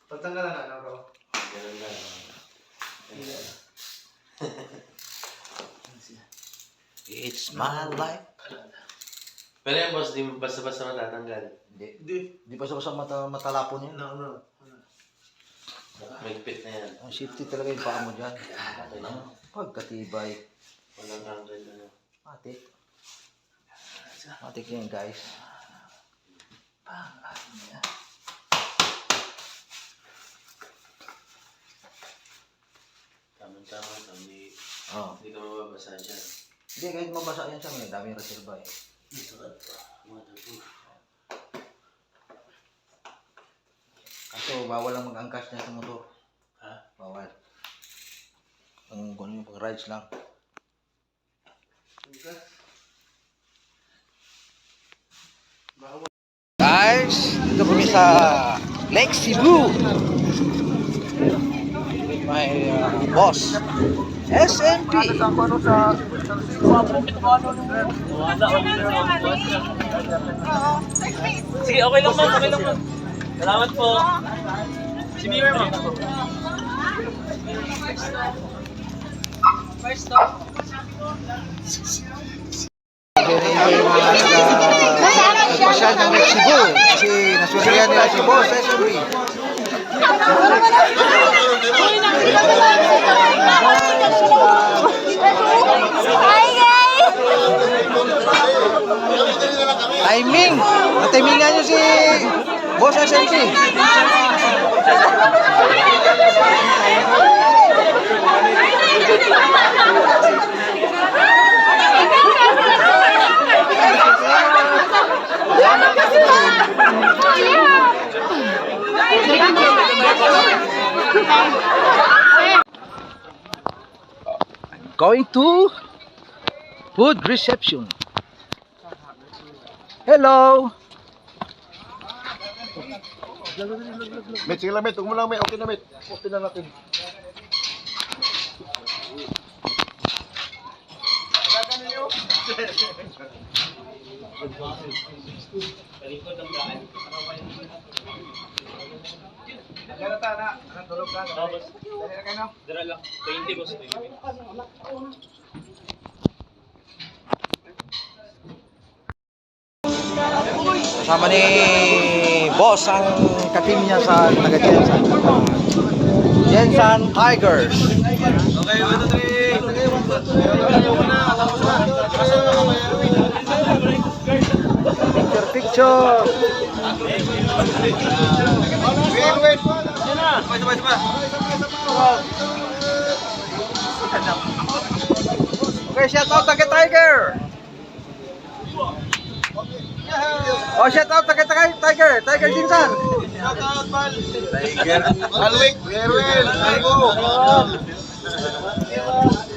Pagtanggalan na, ano ko? Ganun na. It's my life. Pero yung boss, di basta-basta matatanggal. Di pa sa matalapon yun. No. Magpit na yan. Ang safety talaga yung paa mo dyan. Pagkatibay. Walang tanggal na. Matik. Matik yan guys. Tama-tama, hindi Oh. ka mababasa dyan. Hindi, kahit mabasa yan siya, may daming reserva eh. Kaso bawal lang mag-angkas niya sa motor. Ha? Bawal. Ang kung yung pag-rides lang. Guys, dito kami sa Lake Cebu. May boss, SMP. Sige, okay lang ma'am, okay lang ma'am. Salamat po. Si Mirror ma'am. First stop. Nagpasyal ng Lake Cebu kasi nasurihan nila si boss, SMP. Hi guys! Timing! Natimingan nyo si boss SMP. Going to food reception. Hello. Met, sige lang, Met. Huwag mo lang, Met. Okay na, Met. Okay na natin. Ganata na. Anong tulog ka? Dali na kayo, no? Dara lang. 20 boss. 20. Kasama ni boss ang katim niya sa taga Jensan. Jensan Tigers. Okay, 1, 2, 3. Picture. Wait. Okay, shout out taga Tiger. Oh, shout out taga Tiger. Tiger Jensan. Shout out, Pal. Tiger. Alwick. Gerwin. Algo.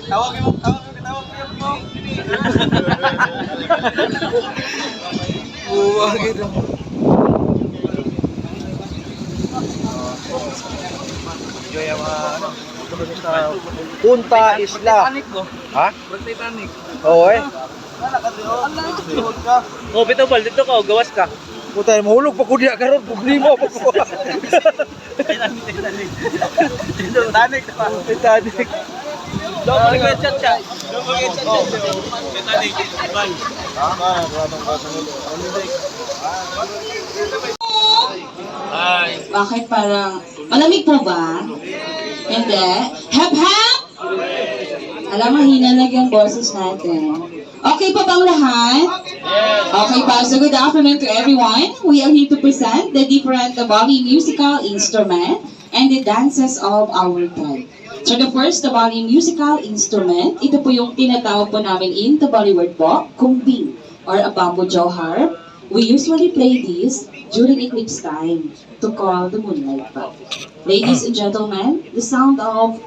Tawagin mo. Buwag ito. Enjoy ang ano. Punta Isla. Ha? Titanic. Oo eh. Oh, bitaw bal dito ka, gawas ka. Puta, mahulog pa ko diya karon, pugni mo pa ko. Titanic pa. Titanic. Don't forget chat. Titanic. Bal. Bakit parang malamig po ba? Hindi. Hep hep! Alam, mahina lang yung boses natin. Okay pa bang lahat? Okay pa. So good afternoon to everyone. We are here to present the different Bali musical instrument and the dances of our tribe. So the first Bali musical instrument, ito po yung tinatawag po namin in the Bollywood po, kumbing or a bamboo jaw harp. We usually play this during eclipse time to call the moonlight pa. Ladies and gentlemen, the sound of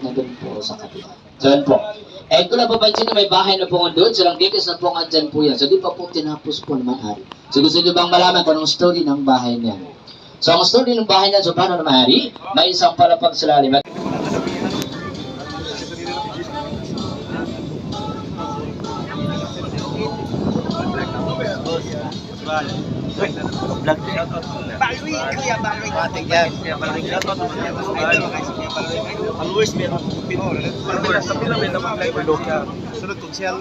na dun po sa kapila. Eh, kung napapansin na may bahay na po doon, so lang gigas na po nga dyan po yan. So, di pa po tinapos po naman ari. So, gusto nyo bang malaman kung anong story ng bahay niya? So, ang story ng bahay niya, so paano na maaari? May isang palapag sa lalim. Always meron. Sunod kong siya.